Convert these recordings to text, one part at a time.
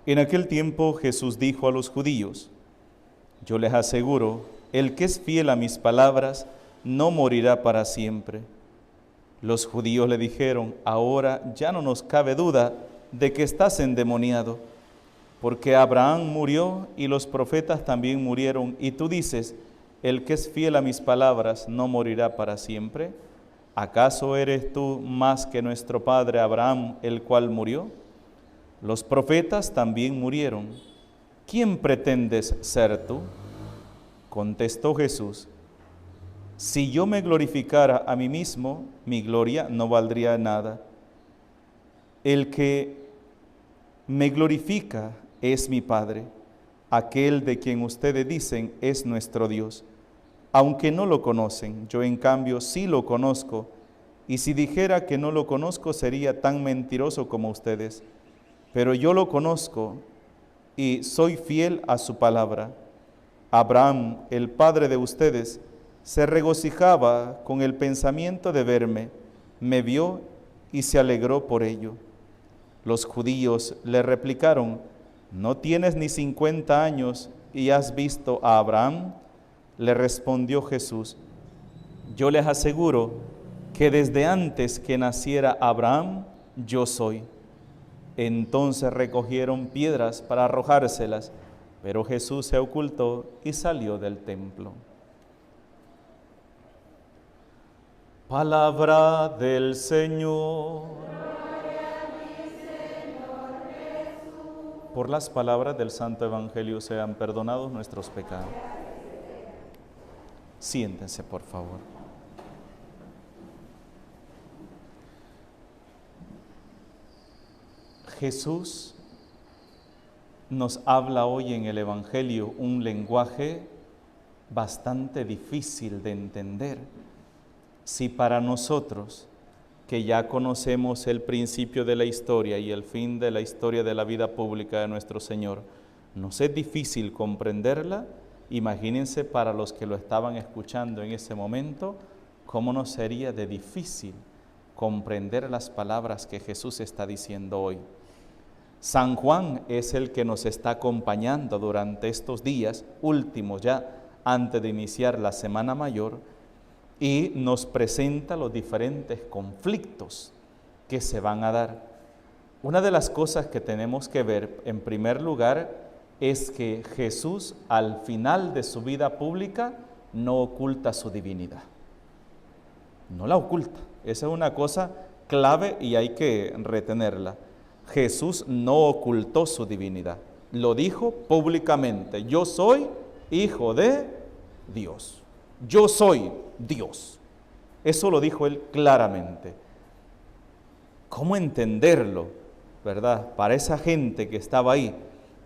En aquel tiempo Jesús dijo a los judíos: yo les aseguro, el que es fiel a mis palabras no morirá para siempre. Los judíos le dijeron: ahora ya no nos cabe duda de que estás endemoniado, porque Abraham murió y los profetas también murieron, y tú dices: el que es fiel a mis palabras no morirá para siempre. ¿Acaso eres tú más que nuestro padre Abraham, el cual murió? Los profetas también murieron. ¿Quién pretendes ser tú? Contestó Jesús: si yo me glorificara a mí mismo, mi gloria no valdría nada. El que me glorifica es mi Padre, aquel de quien ustedes dicen es nuestro Dios. Aunque no lo conocen, yo en cambio sí lo conozco, y si dijera que no lo conozco sería tan mentiroso como ustedes. Pero yo lo conozco y soy fiel a su palabra. Abraham, el padre de ustedes, se regocijaba con el pensamiento de verme, me vio y se alegró por ello. Los judíos le replicaron: ¿no tienes ni 50 años y has visto a Abraham? Le respondió Jesús: yo les aseguro que desde antes que naciera Abraham, yo soy. Entonces recogieron piedras para arrojárselas, pero Jesús se ocultó y salió del templo. Palabra del Señor. Por las palabras del Santo Evangelio sean perdonados nuestros pecados. Siéntense, por favor. Jesús nos habla hoy en el Evangelio un lenguaje bastante difícil de entender. Si para nosotros, que ya conocemos el principio de la historia y el fin de la historia de la vida pública de nuestro Señor, nos es difícil comprenderla, imagínense para los que lo estaban escuchando en ese momento, cómo nos sería de difícil comprender las palabras que Jesús está diciendo hoy. San Juan es el que nos está acompañando durante estos días últimos ya, antes de iniciar la Semana Mayor, y nos presenta los diferentes conflictos que se van a dar. Una de las cosas que tenemos que ver, en primer lugar, es que Jesús, al final de su vida pública, no oculta su divinidad. No la oculta. Esa es una cosa clave y hay que retenerla. Jesús no ocultó su divinidad. Lo dijo públicamente: yo soy hijo de Dios. Yo soy Dios. Eso lo dijo él claramente. ¿Cómo entenderlo, verdad? Para esa gente que estaba ahí,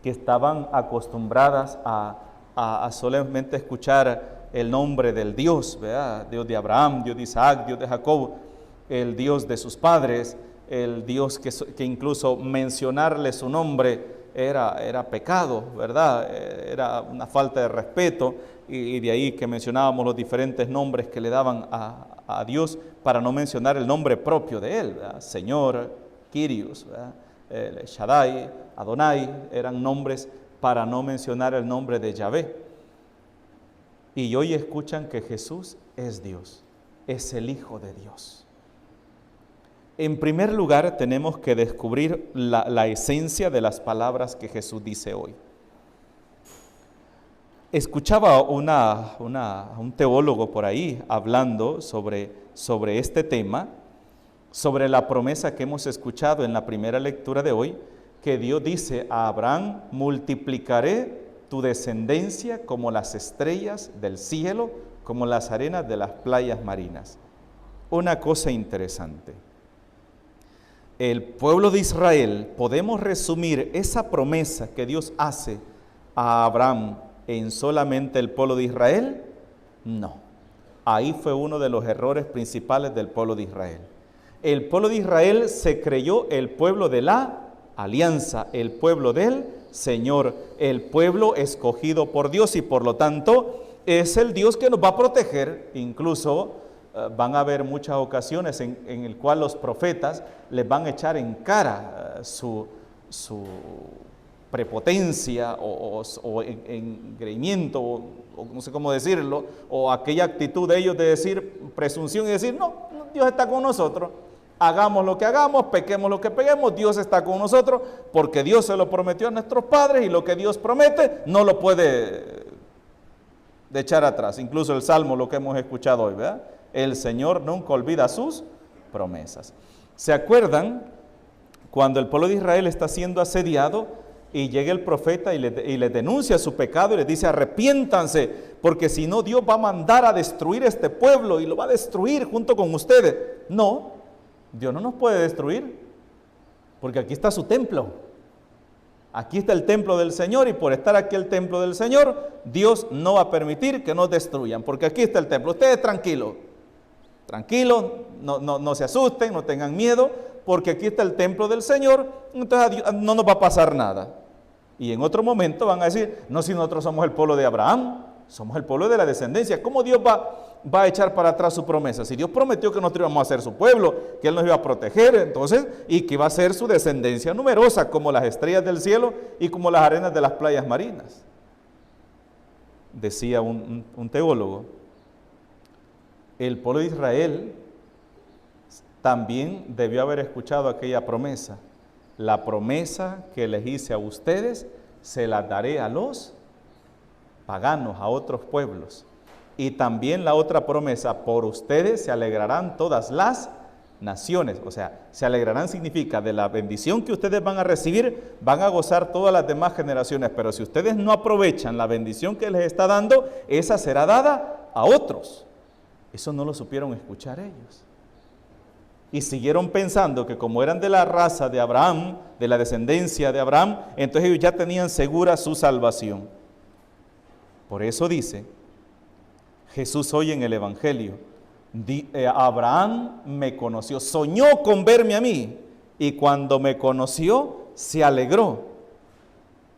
que estaban acostumbradas a solamente escuchar el nombre del Dios, ¿verdad? Dios de Abraham, Dios de Isaac, Dios de Jacob, el Dios de sus padres, el Dios que incluso mencionarle su nombre era pecado, ¿verdad? Era una falta de respeto, y de ahí que mencionábamos los diferentes nombres que le daban a Dios para no mencionar el nombre propio de él, ¿verdad? Señor, Kyrios, ¿verdad? Shaddai, Adonai, eran nombres para no mencionar el nombre de Yahvé. Y hoy escuchan que Jesús es Dios, es el Hijo de Dios. En primer lugar, tenemos que descubrir la esencia de las palabras que Jesús dice hoy. Escuchaba a un teólogo por ahí hablando sobre este tema, sobre la promesa que hemos escuchado en la primera lectura de hoy, que Dios dice a Abraham: multiplicaré tu descendencia como las estrellas del cielo, como las arenas de las playas marinas. Una cosa interesante. El pueblo de Israel, podemos resumir esa promesa que Dios hace a Abraham en solamente el pueblo de Israel. No, ahí fue uno de los errores principales del pueblo de Israel. El pueblo de Israel se creyó el pueblo de la alianza, el pueblo del Señor, el pueblo escogido por Dios, y por lo tanto es el Dios que nos va a proteger. Incluso van a haber muchas ocasiones en el cual los profetas les van a echar en cara su prepotencia o engreimiento, o no sé cómo decirlo, o aquella actitud de ellos de decir presunción y decir, no, Dios está con nosotros, hagamos lo que hagamos, pequemos lo que peguemos, Dios está con nosotros, porque Dios se lo prometió a nuestros padres y lo que Dios promete no lo puede echar atrás. Incluso el Salmo, lo que hemos escuchado hoy, ¿verdad? El Señor nunca olvida sus promesas. ¿Se acuerdan cuando el pueblo de Israel está siendo asediado y llega el profeta y le denuncia su pecado y les dice arrepiéntanse, porque si no Dios va a mandar a destruir este pueblo y lo va a destruir junto con ustedes? No, Dios no nos puede destruir, porque aquí está su templo. Aquí está el templo del Señor y por estar aquí el templo del Señor, Dios no va a permitir que nos destruyan, porque aquí está el templo. Ustedes tranquilos, no se asusten, no tengan miedo, porque aquí está el templo del Señor, entonces a Dios no nos va a pasar nada. Y en otro momento van a decir, no, si nosotros somos el pueblo de Abraham, somos el pueblo de la descendencia, ¿cómo Dios va a echar para atrás su promesa? Si Dios prometió que nosotros íbamos a ser su pueblo, que Él nos iba a proteger, entonces, y que iba a ser su descendencia numerosa, como las estrellas del cielo y como las arenas de las playas marinas. Decía un teólogo, el pueblo de Israel también debió haber escuchado aquella promesa. La promesa que les hice a ustedes, se la daré a los paganos, a otros pueblos. Y también la otra promesa, por ustedes se alegrarán todas las naciones. O sea, se alegrarán significa de la bendición que ustedes van a recibir, van a gozar todas las demás generaciones. Pero si ustedes no aprovechan la bendición que les está dando, esa será dada a otros. Eso no lo supieron escuchar ellos. Y siguieron pensando que como eran de la raza de Abraham, de la descendencia de Abraham, entonces ellos ya tenían segura su salvación. Por eso dice Jesús hoy en el Evangelio, Abraham me conoció, soñó con verme a mí, y cuando me conoció, se alegró.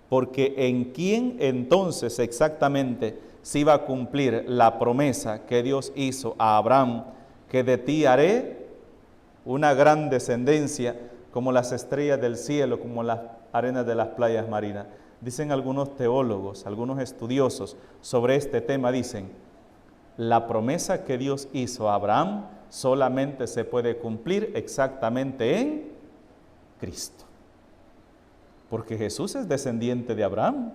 Porque en quién entonces exactamente se iba a cumplir la promesa que Dios hizo a Abraham, que de ti haré una gran descendencia como las estrellas del cielo, como las arenas de las playas marinas. Dicen algunos teólogos, algunos estudiosos sobre este tema, dicen, la promesa que Dios hizo a Abraham solamente se puede cumplir exactamente en Cristo. Porque Jesús es descendiente de Abraham,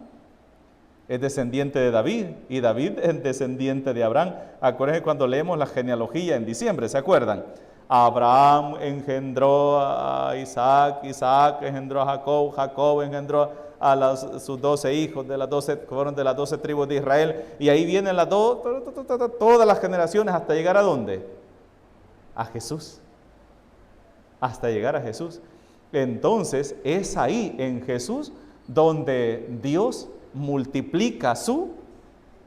es descendiente de David, y David es descendiente de Abraham. Acuérdense cuando leemos la genealogía en diciembre, ¿se acuerdan? Abraham engendró a Isaac, Isaac engendró a Jacob, Jacob engendró a sus 12 hijos, fueron de las 12 tribus de Israel, y ahí vienen todas las generaciones hasta llegar ¿a dónde? A Jesús, hasta llegar a Jesús. Entonces es ahí en Jesús donde Dios multiplica su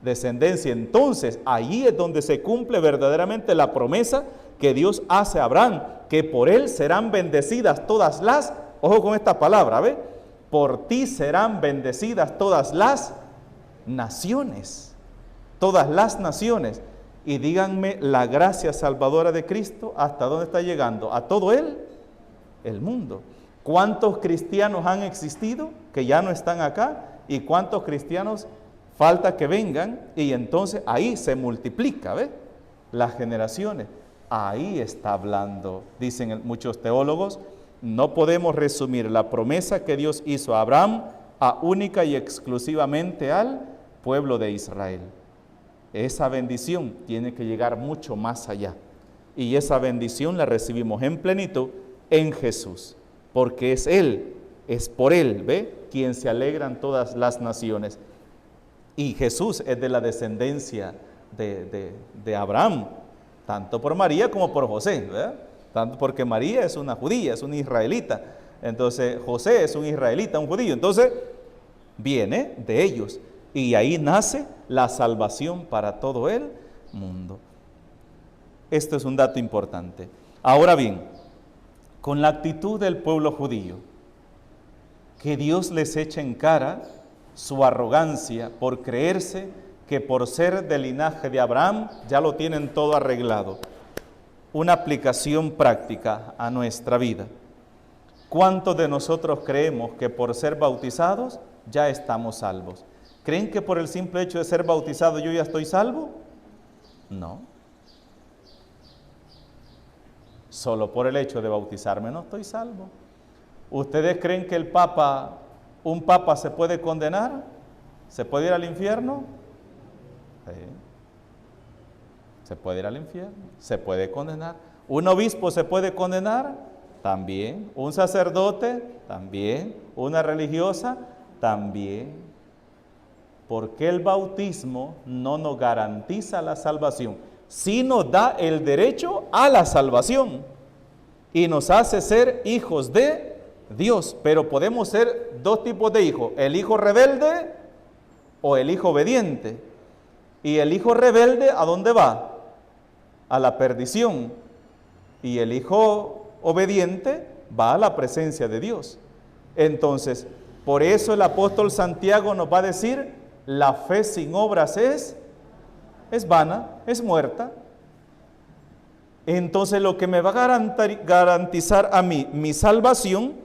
descendencia. Entonces ahí es donde se cumple verdaderamente la promesa que Dios hace a Abraham, que por él serán bendecidas todas las, ojo con esta palabra, ¿ve? Por ti serán bendecidas todas las naciones, todas las naciones. Y díganme, la gracia salvadora de Cristo, ¿hasta dónde está llegando? A todo el mundo. ¿Cuántos cristianos han existido que ya no están acá? ¿Y cuántos cristianos falta que vengan? Y entonces ahí se multiplica, ¿ve? Las generaciones. Ahí está hablando, dicen muchos teólogos, no podemos resumir la promesa que Dios hizo a Abraham a única y exclusivamente al pueblo de Israel. Esa bendición tiene que llegar mucho más allá. Y esa bendición la recibimos en plenitud en Jesús, porque es Él, es por Él, ¿ve? Quien se alegran todas las naciones. Y Jesús es de la descendencia de Abraham, tanto por María como por José, ¿verdad? Tanto porque María es una judía, es una israelita. Entonces José es un israelita, un judío. Entonces viene de ellos. Y ahí nace la salvación para todo el mundo. Esto es un dato importante. Ahora bien, con la actitud del pueblo judío, que Dios les echa en cara su arrogancia por creerse que por ser del linaje de Abraham ya lo tienen todo arreglado. Una aplicación práctica a nuestra vida. ¿Cuántos de nosotros creemos que por ser bautizados ya estamos salvos? ¿Creen que por el simple hecho de ser bautizado yo ya estoy salvo? No. Solo por el hecho de bautizarme no estoy salvo. ¿Ustedes creen que un papa se puede condenar? ¿Se puede ir al infierno? Sí. Se puede ir al infierno, se puede condenar. ¿Un obispo se puede condenar? También. ¿Un sacerdote? También. ¿Una religiosa? También. Porque el bautismo no nos garantiza la salvación, sí nos da el derecho a la salvación y nos hace ser hijos de Dios. Pero podemos ser dos tipos de hijos: el hijo rebelde o el hijo obediente. Y el hijo rebelde, ¿a dónde va? A la perdición. Y el hijo obediente va a la presencia de Dios. Entonces, por eso el apóstol Santiago nos va a decir: la fe sin obras es vana, es muerta. Entonces, lo que me va a garantizar a mí mi salvación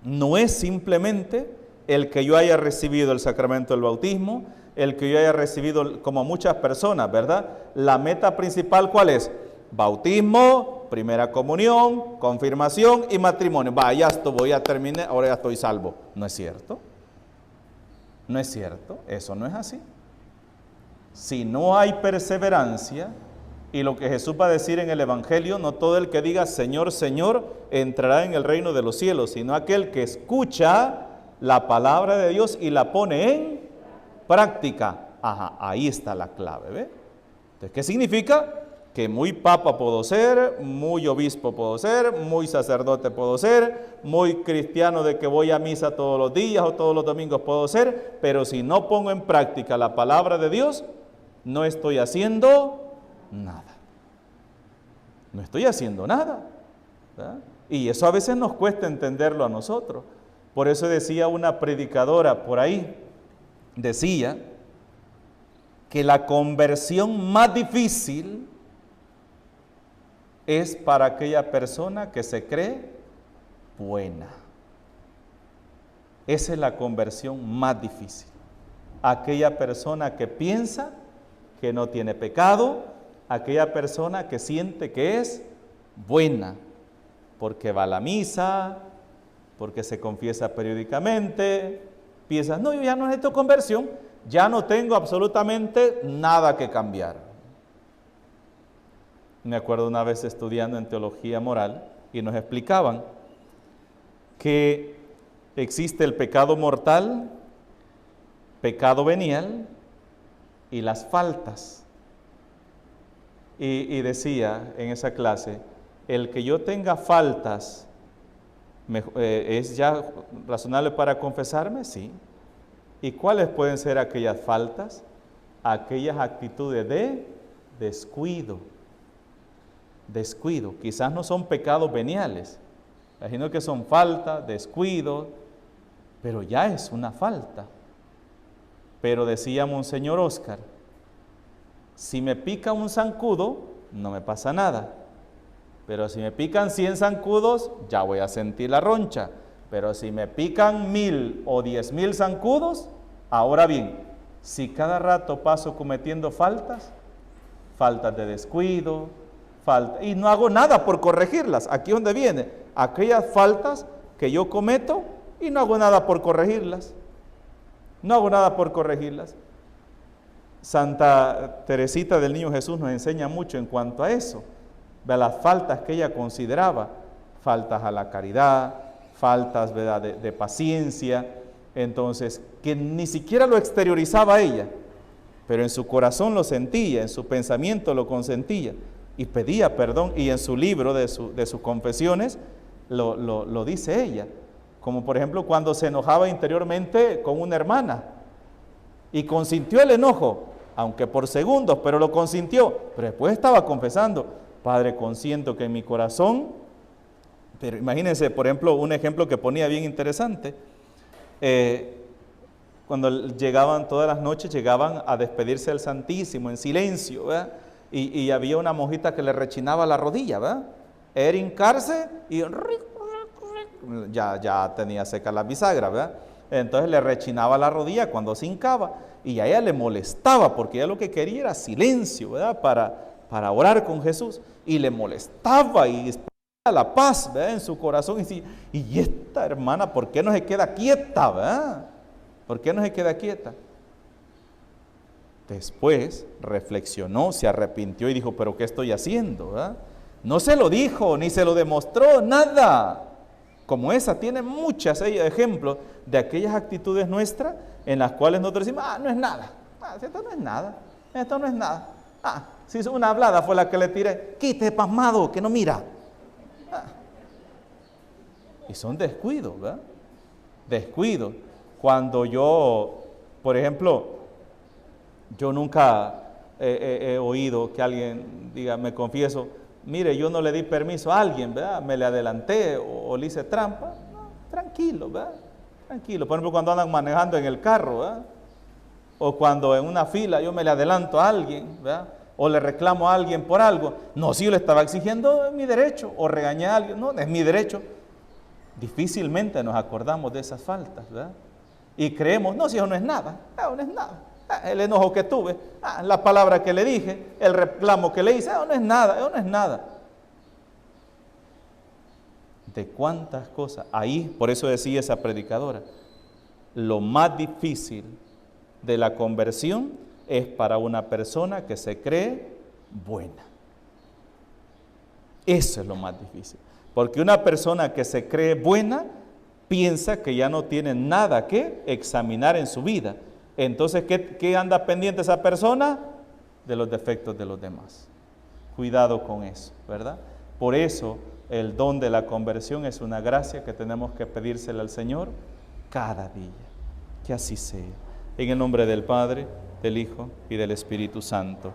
no es simplemente el que yo haya recibido el sacramento del bautismo, el que yo haya recibido, como muchas personas, ¿verdad? La meta principal, ¿cuál es? Bautismo, primera comunión, confirmación y matrimonio. Ya esto ya terminé, ahora ya estoy salvo. ¿No es cierto? No es cierto, eso no es así. Si no hay perseverancia, y lo que Jesús va a decir en el Evangelio, no todo el que diga Señor, Señor, entrará en el reino de los cielos, sino aquel que escucha la palabra de Dios y la pone en práctica. Ahí está la clave, ¿ve? Entonces, ¿qué significa? Que muy papa puedo ser, muy obispo puedo ser, muy sacerdote puedo ser, muy cristiano de que voy a misa todos los días o todos los domingos puedo ser, pero si no pongo en práctica la palabra de Dios, no estoy haciendo nada. No estoy haciendo nada, ¿verdad? Y eso a veces nos cuesta entenderlo a nosotros. Por eso decía una predicadora por ahí, decía que la conversión más difícil es para aquella persona que se cree buena. Esa es la conversión más difícil. Aquella persona que piensa que no tiene pecado, aquella persona que siente que es buena, porque va a la misa, porque se confiesa periódicamente, piensa, no, yo ya no necesito conversión, ya no tengo absolutamente nada que cambiar. Me acuerdo una vez estudiando en teología moral y nos explicaban que existe el pecado mortal, pecado venial y las faltas. Y decía en esa clase, el que yo tenga faltas, ¿es ya razonable para confesarme? Sí. ¿Y cuáles pueden ser aquellas faltas? Aquellas actitudes de descuido. Descuido, quizás no son pecados veniales, imagino que son falta, descuido, pero ya es una falta. Pero decía Monseñor Oscar, si me pica un zancudo, no me pasa nada, pero si me pican 100 zancudos, ya voy a sentir la roncha, pero si me pican 1000 o 10,000 zancudos, ahora bien, si cada rato paso cometiendo faltas de descuido, y no hago nada por corregirlas, aquí es donde viene, aquellas faltas que yo cometo y no hago nada por corregirlas, Santa Teresita del Niño Jesús nos enseña mucho en cuanto a eso, de las faltas que ella consideraba, faltas a la caridad, faltas, ¿verdad?, de paciencia, entonces, que ni siquiera lo exteriorizaba ella, pero en su corazón lo sentía, en su pensamiento lo consentía, y pedía perdón, y en su libro de sus confesiones lo dice ella, como por ejemplo cuando se enojaba interiormente con una hermana, y consintió el enojo, aunque por segundos, pero lo consintió, pero después estaba confesando, Padre, consiento que en mi corazón, pero imagínense, por ejemplo, un ejemplo que ponía bien interesante, cuando llegaban todas las noches, llegaban a despedirse del Santísimo en silencio, ¿verdad? Y había una monjita que le rechinaba la rodilla, ¿verdad? Era hincarse y ya tenía seca la bisagra, ¿verdad? Entonces le rechinaba la rodilla cuando se hincaba y a ella le molestaba porque ella lo que quería era silencio, ¿verdad? Para orar con Jesús, y le molestaba y la paz, ¿verdad? En su corazón, y esta hermana, ¿por qué no se queda quieta, verdad? ¿Por qué no se queda quieta? Después reflexionó, se arrepintió y dijo, ¿pero qué estoy haciendo, verdad? No se lo dijo, ni se lo demostró, nada. Como esa, tiene muchos ejemplos de aquellas actitudes nuestras en las cuales nosotros decimos, no es nada, esto no es nada, esto no es nada. Si una hablada fue la que le tiré, quite pasmado, que no mira. Y son descuidos, ¿verdad? Descuidos. Cuando yo, por ejemplo, yo nunca he oído que alguien diga, me confieso, mire, yo no le di permiso a alguien, ¿verdad? Me le adelanté o le hice trampa. No, tranquilo, ¿verdad? Tranquilo. Por ejemplo, cuando andan manejando en el carro, ¿verdad? O cuando en una fila yo me le adelanto a alguien, ¿verdad? O le reclamo a alguien por algo. No, si yo le estaba exigiendo, es mi derecho. O regañé a alguien, no, es mi derecho. Difícilmente nos acordamos de esas faltas, ¿verdad? Y creemos, no, si eso no es nada, no es nada. El enojo que tuve, la palabra que le dije, el reclamo que le hice, eso no es nada, eso no es nada. De cuántas cosas, ahí, por eso decía esa predicadora, lo más difícil de la conversión es para una persona que se cree buena. Eso es lo más difícil. Porque una persona que se cree buena piensa que ya no tiene nada que examinar en su vida. Entonces, ¿qué anda pendiente esa persona? De los defectos de los demás. Cuidado con eso, ¿verdad? Por eso, el don de la conversión es una gracia que tenemos que pedírsela al Señor cada día. Que así sea. En el nombre del Padre, del Hijo y del Espíritu Santo.